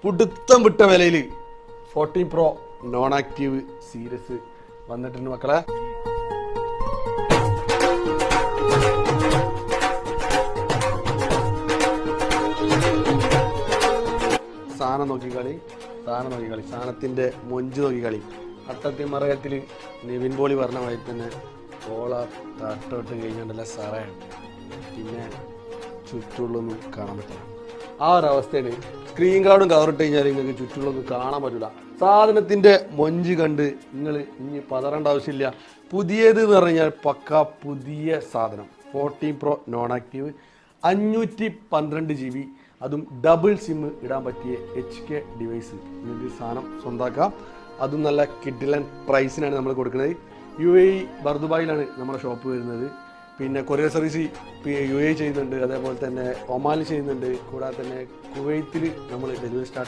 പുടുത്തം വിട്ട വിലയിൽ 14 Pro non active series വന്നിട്ടുണ്ട് മക്കളെ. സാധനം നോക്കിക്കളി, സാധനത്തിൻ്റെ മൊഞ്ച് നോക്കിക്കളി. അട്ടത്തിമറയത്തിൽ നിവിൻ പോളി പറഞ്ഞ മാതിരി തന്നെ ഓള തട്ടോട്ട് കഴിഞ്ഞാണ്ടല്ല സാറേ, പിന്നെ ചുറ്റുള്ളൊന്നും കാണാൻ പറ്റില്ല. ആ ഒരവസ്ഥയാണ്. സ്ക്രീൻ കാർഡും കവറിട്ട് കഴിഞ്ഞാൽ നിങ്ങൾക്ക് ചുറ്റുള്ളൊന്നും കാണാൻ പറ്റില്ല. സാധനത്തിൻ്റെ മൊഞ്ച് കണ്ട് നിങ്ങൾ ഇനി പതറേണ്ട ആവശ്യമില്ല. പുതിയത് എന്ന് പറഞ്ഞാൽ പക്ക പുതിയ സാധനം. 14 Pro നോൺ ആക്റ്റീവ് 512 GB, അതും ഡബിൾ സിം ഇടാൻ പറ്റിയ HK ഡിവൈസ്. നിങ്ങൾക്ക് സാധനം സ്വന്തമാക്കാം. അതും നല്ല കിഡിലൻ പ്രൈസിനാണ് നമ്മൾ കൊടുക്കുന്നത്. UAE ബർദുബായിലാണ് നമ്മുടെ ഷോപ്പ് വരുന്നത്. പിന്നെ കൊറിയർ സർവീസ് UAE ചെയ്യുന്നുണ്ട്, അതേപോലെ തന്നെ ഒമാനിൽ ചെയ്യുന്നുണ്ട്. കൂടാതെ തന്നെ കുവൈത്തിൽ നമ്മൾ ഡെലിവറി സ്റ്റാർട്ട്